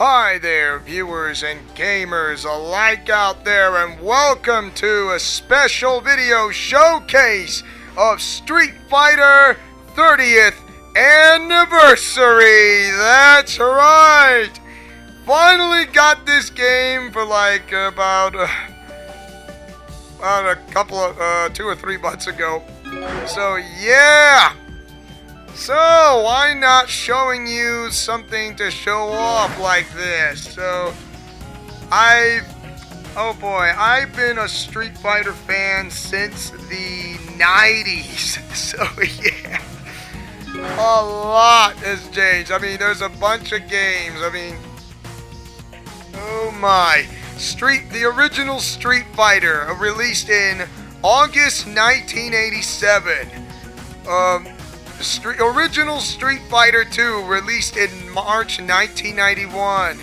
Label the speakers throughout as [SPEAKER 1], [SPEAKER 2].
[SPEAKER 1] Hi there, viewers and gamers alike out there, and welcome to a special video showcase of Street Fighter 30th Anniversary! That's right! Finally got this game for like about a couple of, 2 or 3 months ago. So yeah! So, why not showing you something to show off like this? So, I've been a Street Fighter fan since the 90s. So, yeah, a lot has changed. I mean, there's a bunch of games. I mean, oh my. The original Street Fighter, released in August 1987. Original Street Fighter 2, released in March 1991.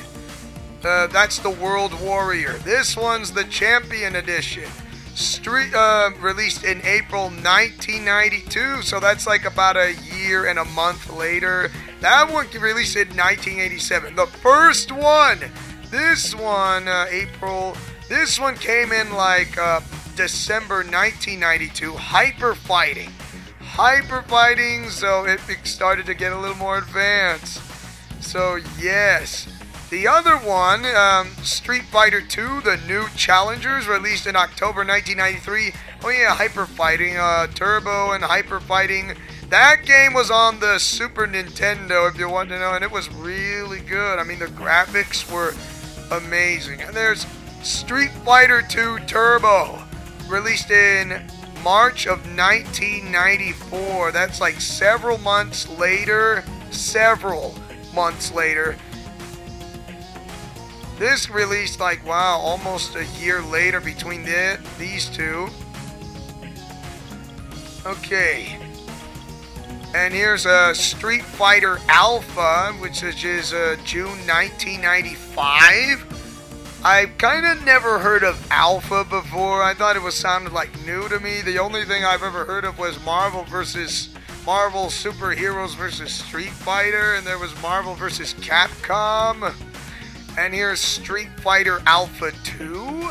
[SPEAKER 1] That's the World Warrior. This one's the Champion Edition. Released in April 1992, so that's like about a year and a month later. That one released in 1987. The first one, this one came in like December 1992. Hyper Fighting, so it started to get a little more advanced. So yes, the other one, Street Fighter 2, the New Challengers, released in October 1993. Oh yeah, Hyper Fighting, Turbo and Hyper Fighting. That game was on the Super Nintendo, if you want to know, and it was really good. I mean, the graphics were amazing. And there's Street Fighter 2 Turbo, released in March of 1994. That's like several months later. This released like, wow, almost a year later between these two. Okay. And here's a Street Fighter Alpha, which is June 1995. I've kind of never heard of Alpha before. I thought it sounded like new to me. The only thing I've ever heard of was Marvel Superheroes versus Street Fighter, and there was Marvel versus Capcom. And here's Street Fighter Alpha 2.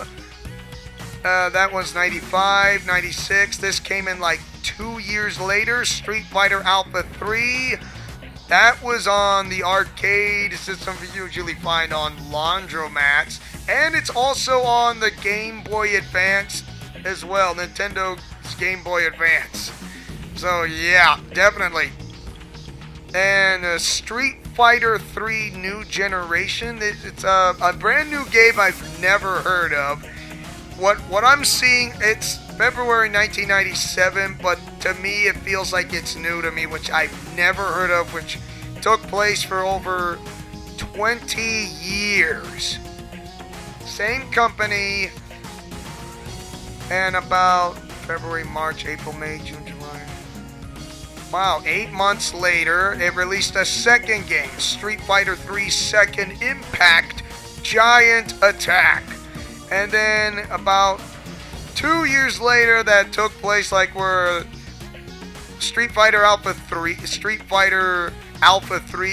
[SPEAKER 1] That one's 95, 96. This came in like 2 years later. Street Fighter Alpha 3. That was on the arcade system you usually find on laundromats. And it's also on the Game Boy Advance as well. Nintendo's Game Boy Advance. So yeah, definitely. And Street Fighter 3 New Generation. It's a brand new game I've never heard of. What I'm seeing, it's February 1997, but to me it feels like it's new to me, which I've never heard of, which took place for over 20 years. Same company, and about February, March, April, May, June, July. Wow, 8 months later, it released a second game, Street Fighter 3 Second Impact Giant Attack. And then about 2 years later, that took place like where Street Fighter Alpha 3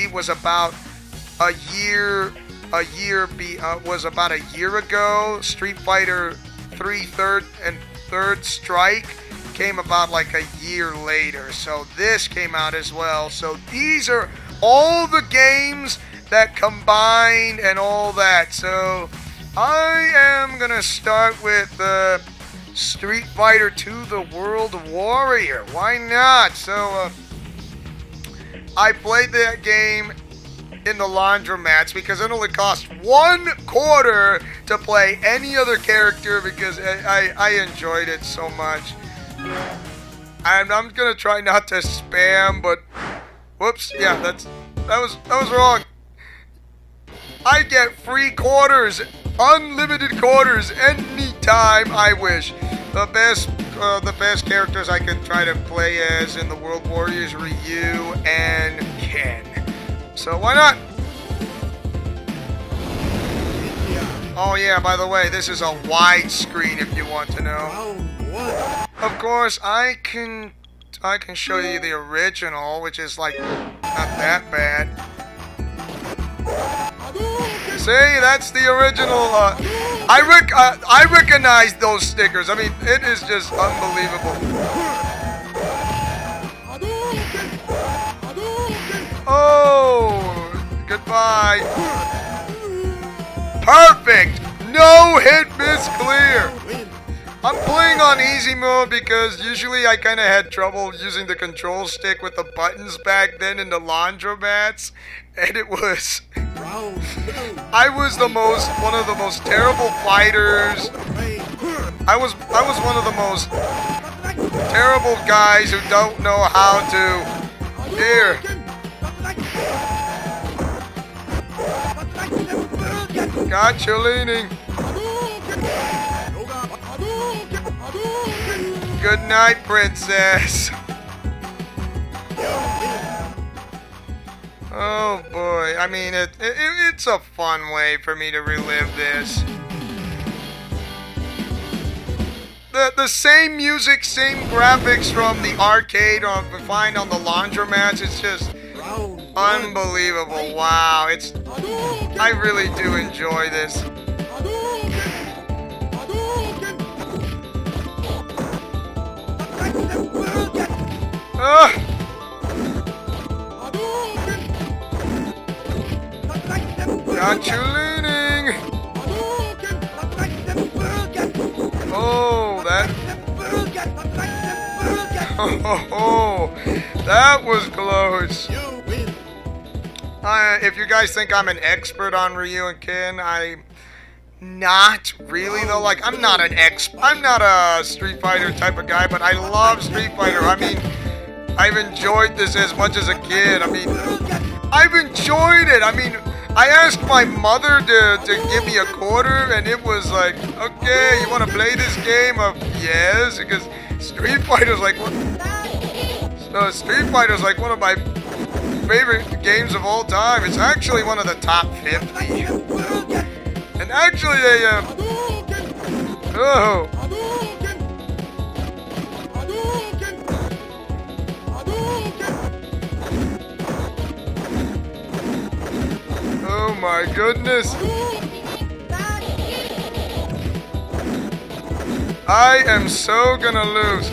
[SPEAKER 1] was about a year ago. Street Fighter 3 Third Strike came about like a year later. So this came out as well. So these are all the games that combined and all that. So I am gonna start with Street Fighter 2 The World Warrior. Why not? So I played that game in the laundromats because it only cost $1 to play any other character because I enjoyed it so much. And I'm gonna try not to spam, but whoops, yeah, that was wrong. I get free quarters, unlimited quarters, anytime I wish. The best characters I can try to play as in the World Warriors, Ryu and Ken. So why not? Oh yeah, by the way, this is a widescreen if you want to know. Of course, I can show you the original, which is like not that bad. See, that's the original. I recognize those stickers. I mean, it is just unbelievable. Oh, goodbye. Perfect. No hit, miss, clear. I'm playing on easy mode because usually I kind of had trouble using the control stick with the buttons back then in the laundromats, and it was. I was one of the most terrible fighters. I was one of the most terrible guys who don't know how to. Here. Got you leaning. Good night, princess. Oh boy, I mean, it's a fun way for me to relive this. The same music, same graphics from the arcade we find on the laundromats, it's just unbelievable. Wow, I really do enjoy this. Got you leaning. Oh, that was close. If you guys think I'm an expert on Ryu and Ken, I'm not really though. Like, I'm not a Street Fighter type of guy, but I love Street Fighter. I mean, I've enjoyed this as much as a kid. I mean, I've enjoyed it. I mean, I asked my mother to give me a quarter, and it was like, okay, you want to play this game? Yes, because Street Fighter's like Street Fighter's like one of my favorite games of all time. It's actually one of the top 50. And actually, oh my goodness. I am so gonna lose.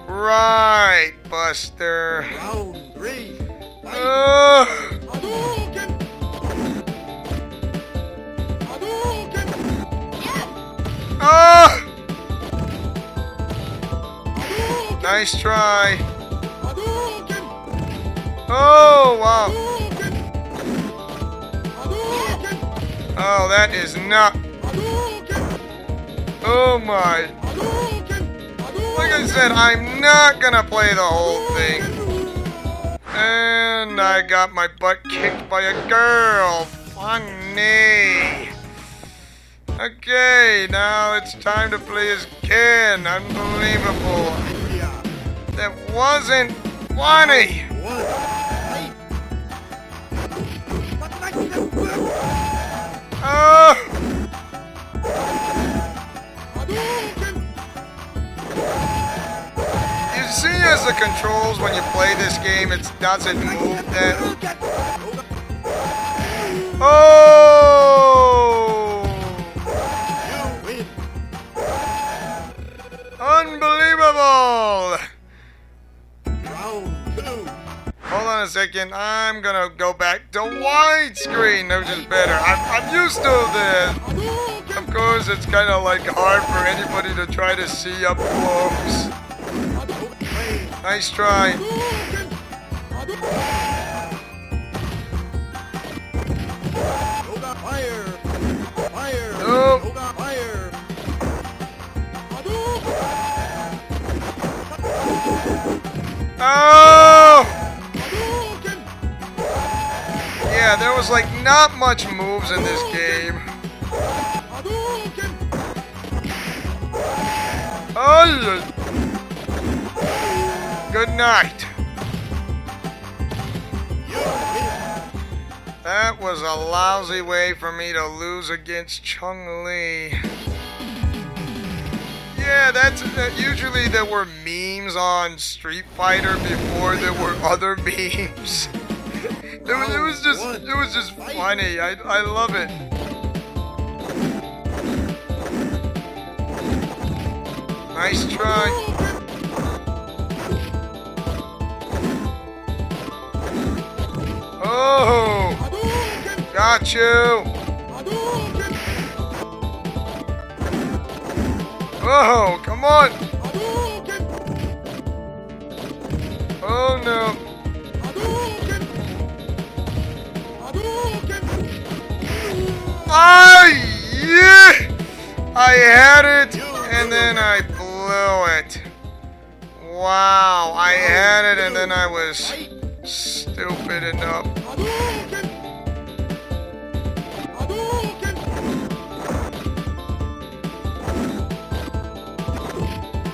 [SPEAKER 1] Right, Buster.
[SPEAKER 2] Round 3.
[SPEAKER 1] Nice try. Oh, wow. Oh, that is not. Oh my. Like I said, I'm not gonna play the whole thing. And I got my butt kicked by a girl. Funny. Okay, now it's time to play as Ken. Unbelievable. That wasn't funny. Oh. You see, as the controls when you play this game, it doesn't move that. Oh! Unbelievable! Hold on a second. I'm gonna go back to widescreen, which is better. I'm used to this. Of course, it's kind of like hard for anybody to try to see up close. Nice try. Oh. Oh! Yeah, there was like not much moves in this game. Oh! Good night. That was a lousy way for me to lose against Chun-Li. Yeah, that's usually there were memes on Street Fighter before there were other memes. It was just funny. I love it. Nice try. Oh, got you. Oh, come on. Oh no. Ah, yeah! I had it, and then I blew it. Wow, I had it, and then I was stupid enough.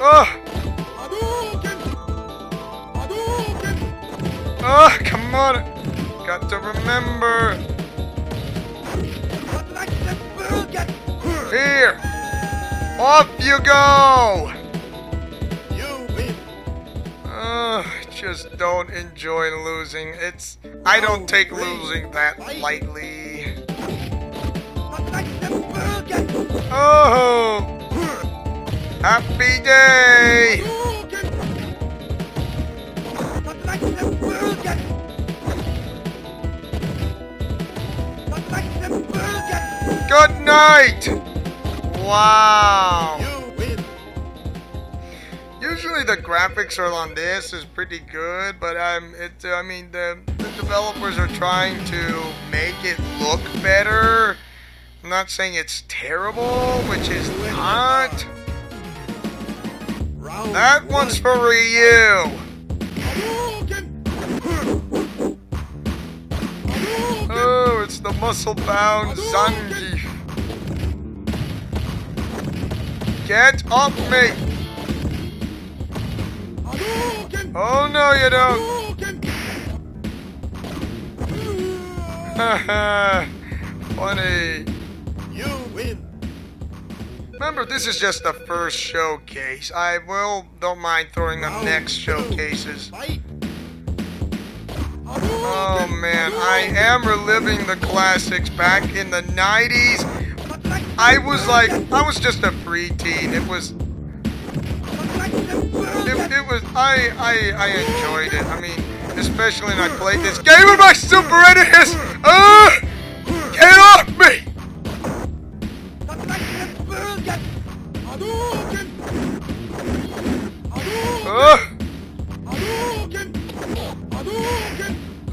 [SPEAKER 1] Oh! Oh, come on! Got to remember. Here! Off you go!
[SPEAKER 2] You win.
[SPEAKER 1] I just don't enjoy losing. I don't take losing that lightly. Oh! Happy day! Good night! Wow! Usually the graphics are on this is pretty good, but I mean the developers are trying to make it look better. I'm not saying it's terrible, which is not. That one's for Ryu. Oh, it's the muscle-bound Zangief. Get off me! Oh no, you don't! Haha, funny.
[SPEAKER 2] You win.
[SPEAKER 1] Remember, this is just the first showcase. I don't mind throwing up next showcases. Oh man, I am reliving the classics back in the 90s. I was just a preteen. I enjoyed it. I mean, especially when I played this game with my Super NES. Get off me!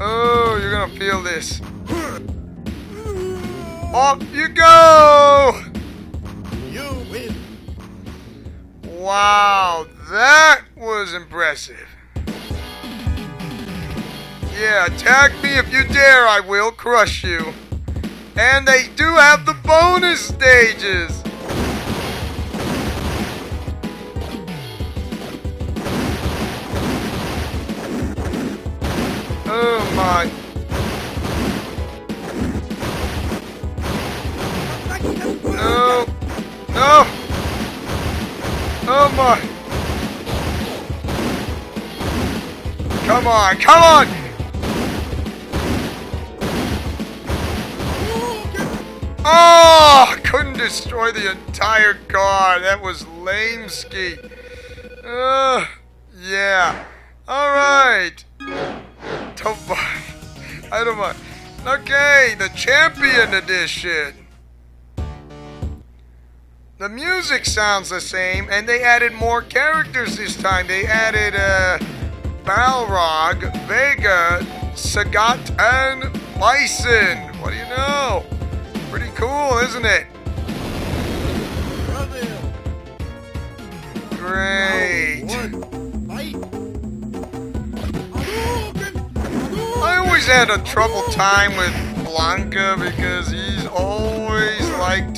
[SPEAKER 1] Oh, you're gonna feel this. Off you go!
[SPEAKER 2] You win.
[SPEAKER 1] Wow, that was impressive. Yeah, attack me if you dare, I will crush you. And they do have the bonus stages. Oh my. No. No. Oh my. Come on, come on. Oh, couldn't destroy the entire car. That was lame-ski. Yeah. All right. I don't mind. Okay, the Champion Edition. The music sounds the same, and they added more characters this time. They added Balrog, Vega, Sagat, and Bison. What do you know? Pretty cool, isn't it? Great. I always had a trouble time with Blanca because he's always liked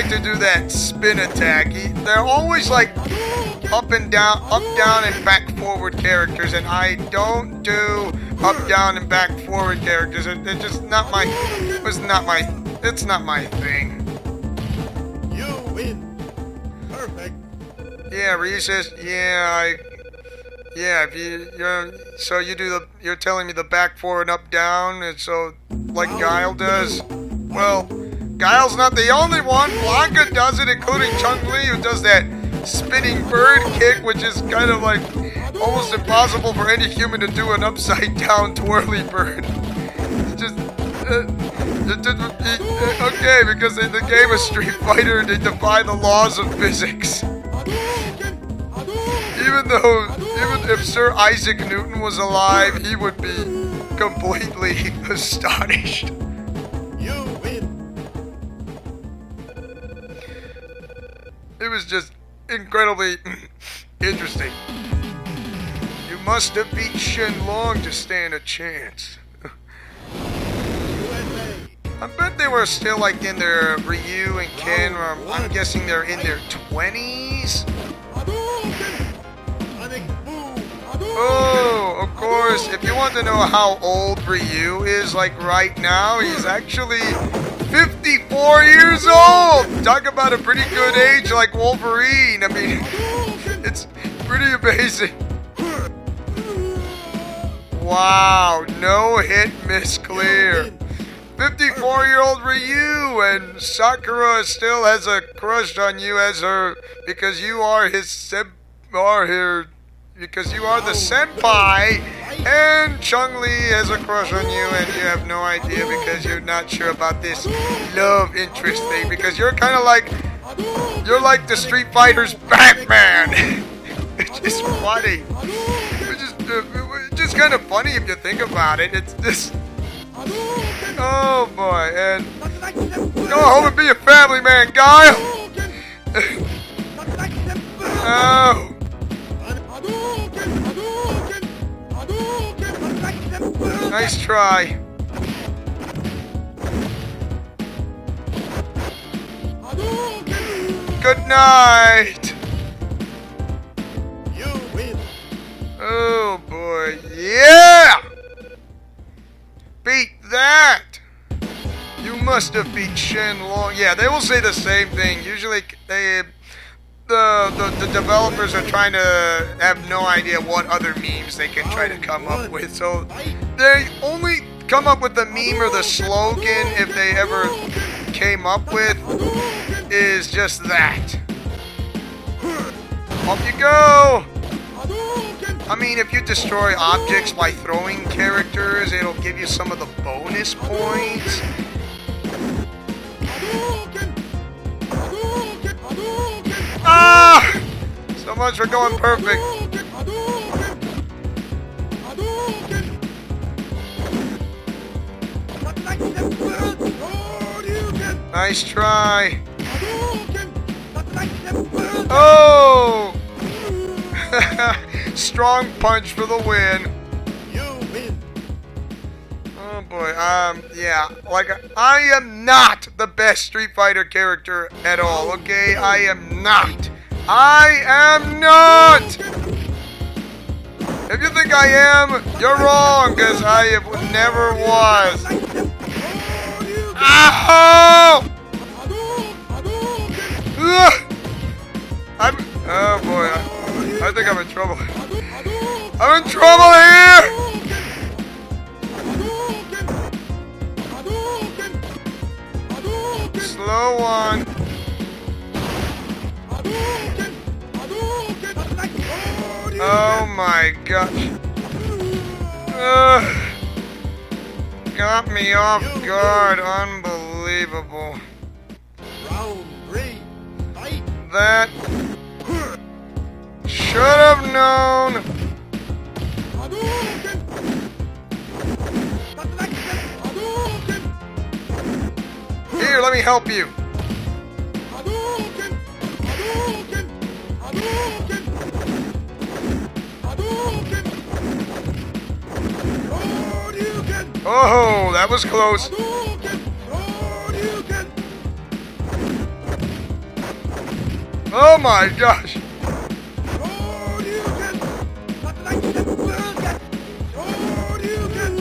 [SPEAKER 1] to do that spin attack. They're always like up, down, and back forward characters, and I don't do up, down, and back forward characters. It's just not my. It's not my thing.
[SPEAKER 2] You
[SPEAKER 1] Yeah, Ryu says, yeah, if you're telling me the back forward, up, down, and so, like Guile does? Well, Guile's not the only one. Blanca does it, including Chun-Li, who does that spinning bird kick, which is kind of like almost impossible for any human to do an upside down twirly bird. Okay, because in the game of Street Fighter, they defy the laws of physics. Even if Sir Isaac Newton was alive, he would be completely astonished.
[SPEAKER 2] You win.
[SPEAKER 1] It was just incredibly interesting. You must have beat Shen Long to stand a chance.
[SPEAKER 2] USA.
[SPEAKER 1] I bet they were still like in their Ryu and Ken, or I'm guessing they're in their 20s. Oh, of course, if you want to know how old Ryu is, like right now, he's actually 54 years old! Talk about a pretty good age like Wolverine. I mean, it's pretty amazing. Wow, no hit, miss clear. 54-year-old Ryu, and Sakura still has a crush on you because you are the senpai, and Chun-Li has a crush on you, and you have no idea because you're not sure about this love interest thing, because you're kind of like, you're like the Street Fighter's Batman. It's just funny. It's just kind of funny if you think about it. It's just, oh boy, and go home and be a family man, Guile. Oh. Nice try. Good night.
[SPEAKER 2] You win.
[SPEAKER 1] Oh boy, yeah! Beat that! You must have beat Shen Long. Yeah, they will say the same thing. Usually, the developers are trying to have no idea what other memes they can try to come up with. So they only come up with the meme or the slogan, if they ever came up with, is just that. Off you go! I mean, if you destroy objects by throwing characters, it'll give you some of the bonus points. Ah! So much for going perfect. Nice try. Oh! Strong punch for the win.
[SPEAKER 2] You win.
[SPEAKER 1] Oh boy, yeah, like, I am not the best Street Fighter character at all, okay? I am not. I am not! If you think I am, you're wrong, because I never was. Ow! Ugh! Oh boy, I think I'm in trouble. I'm in trouble here! Slow one. Oh my gosh. Ugh. Got me off guard. Unbelievable.
[SPEAKER 2] Round 3. Fight.
[SPEAKER 1] That should have known. Here, let me help you. Oh, that was close. Oh my gosh.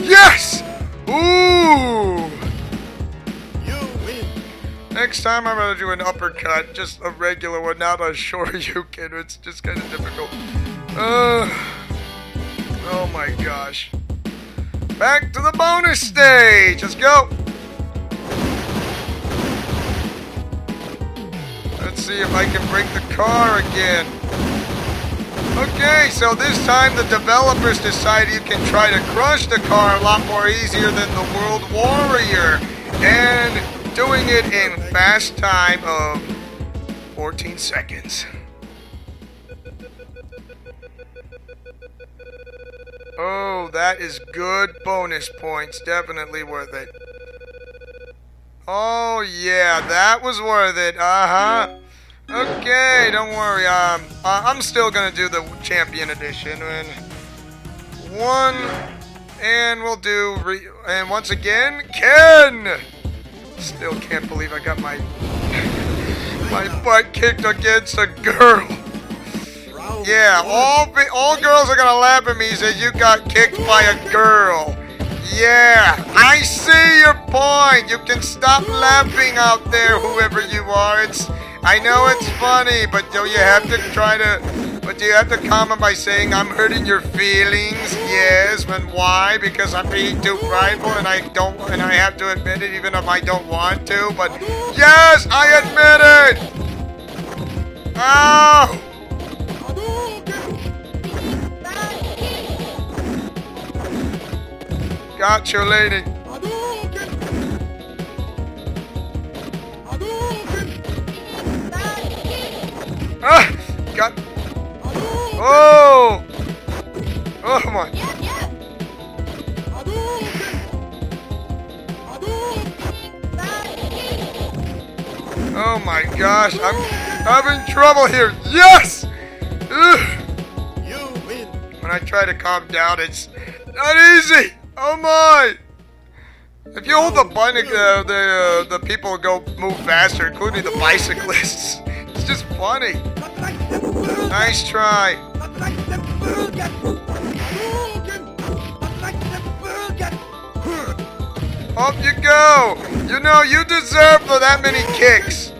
[SPEAKER 1] Yes! Ooh! next time I'm gonna do an uppercut, just a regular one, not a Shoryuken. It's just kind of difficult. Oh my gosh. Back to the bonus stage. Let's go. Let's see if I can break the car again. Okay, so this time the developers decided you can try to crush the car a lot more easier than the World Warrior. And doing it in fast time of 14 seconds. Oh, that is good bonus points. Definitely worth it. Oh, yeah, that was worth it. Uh-huh. Okay, don't worry. I'm still gonna do the Champion Edition. And we'll do... and once again, Ken! Still can't believe I got my butt kicked against a girl. Yeah, all girls are gonna laugh at me and say you got kicked by a girl. Yeah, I see your point. You can stop laughing out there, whoever you are. I know it's funny, but do you have to comment by saying I'm hurting your feelings? Yes, and why? Because I'm being too prideful and I have to admit it even if I don't want to. But yes, I admit it. Oh. Got you, lady. Ah, got. Oh! Oh my. Oh my gosh, I'm having trouble here. Yes! Ugh.
[SPEAKER 2] You win.
[SPEAKER 1] When I try to calm down, it's not easy. Oh my! If you hold the button, the people move faster, including the bicyclists. It's just funny. Nice try. Up you go. You know, you deserve for that many kicks.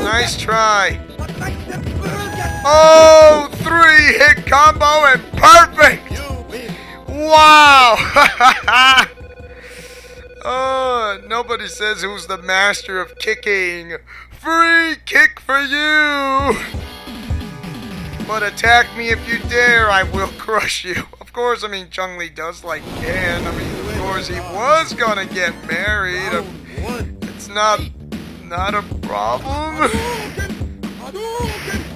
[SPEAKER 1] Nice try. Oh, 3-hit combo and perfect. Wow. Oh, nobody says who's the master of kicking. Free kick for you! But attack me if you dare, I will crush you. Of course, I mean, Chun-Li does like Ken. I mean, of course, he was gonna get married. It's not a problem.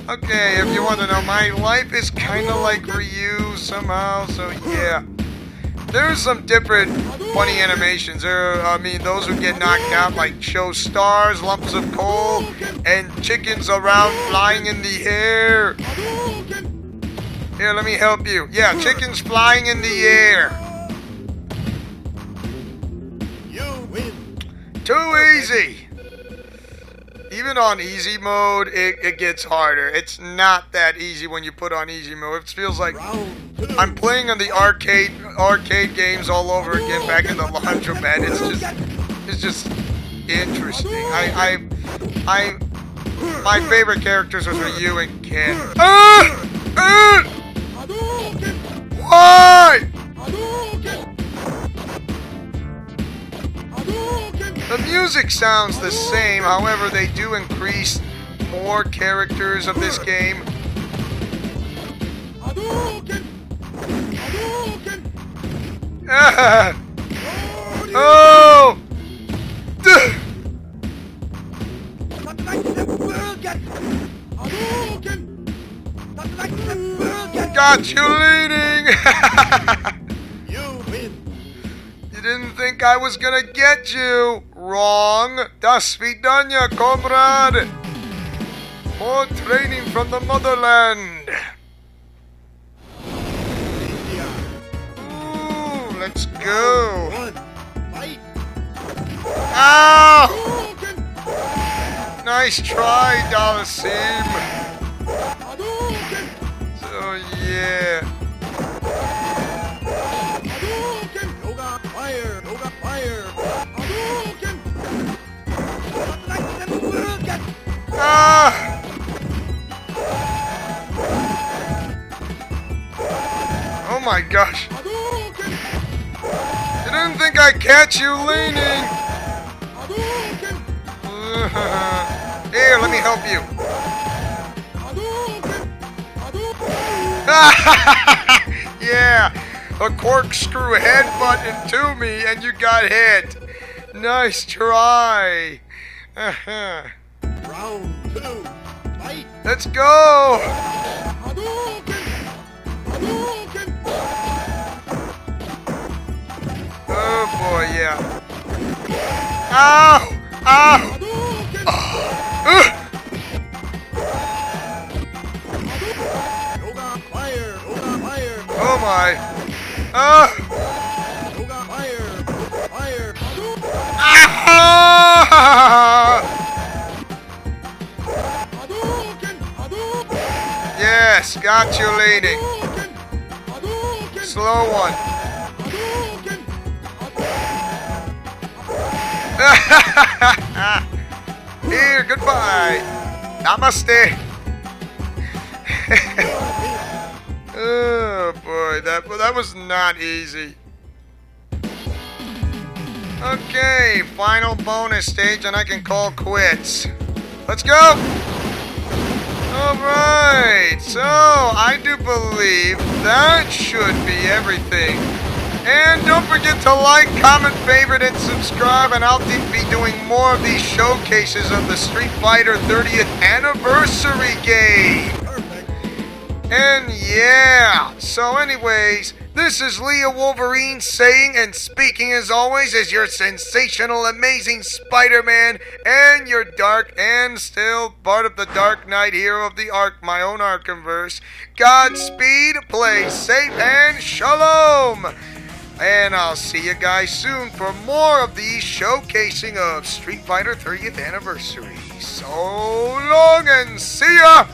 [SPEAKER 1] Okay, if you want to know, my life is kind of like Ryu somehow, so yeah. There's some different funny animations. Those who get knocked out like show stars, lumps of coal, and chickens around flying in the air. Here, let me help you. Yeah, chickens flying in the air.
[SPEAKER 2] You win.
[SPEAKER 1] Too easy. Even on easy mode, it gets harder. It's not that easy when you put on easy mode. It feels like I'm playing on the arcade games all over again back in the laundromat. It's just interesting. My favorite characters are Ryu and Ken. Why? The music sounds the same, however, they do increase more characters of this game. Oh! Got you leading!
[SPEAKER 2] You win.
[SPEAKER 1] You didn't think I was gonna get you. Wrong. Das vidanya, comrade. More training from the motherland. Ooh, let's go. Ow! Nice try, Dalasim. So yeah. my gosh.
[SPEAKER 2] Hadouken!
[SPEAKER 1] You didn't think I'd catch you leaning.
[SPEAKER 2] Hadouken!
[SPEAKER 1] Here, let me help you.
[SPEAKER 2] Hadouken! Hadouken!
[SPEAKER 1] Yeah, a corkscrew headbutt into me and you got hit. Nice try.
[SPEAKER 2] Round 2. Fight!
[SPEAKER 1] Let's go.
[SPEAKER 2] Hadouken! Hadouken!
[SPEAKER 1] Oh boy, yeah. Ow! Ow!
[SPEAKER 2] Hadouken! Yoga fire! Yoga fire!
[SPEAKER 1] Oh my. Oh!
[SPEAKER 2] Yoga fire! Fire!
[SPEAKER 1] Ah!
[SPEAKER 2] Hadouken! Hadouken!
[SPEAKER 1] Yes, got you leaning.
[SPEAKER 2] Hadouken! Hadouken!
[SPEAKER 1] Slow one.
[SPEAKER 2] Hadouken!
[SPEAKER 1] Here, goodbye. Namaste. Oh boy, that was not easy. Okay, final bonus stage and I can call quits. Let's go! Alright, so I do believe that should be everything. And don't forget to like, comment, favorite, and subscribe, and I'll be doing more of these showcases of the Street Fighter 30th Anniversary game.
[SPEAKER 2] Perfect.
[SPEAKER 1] And yeah, so anyways, this is Leo Wolverine saying and speaking as always as your sensational, amazing Spider-Man and your dark and still part of the Dark Knight hero of the Ark, my own Arkhamverse. Godspeed, play safe, and shalom! And I'll see you guys soon for more of these showcasing of Street Fighter 30th Anniversary. So long and see ya!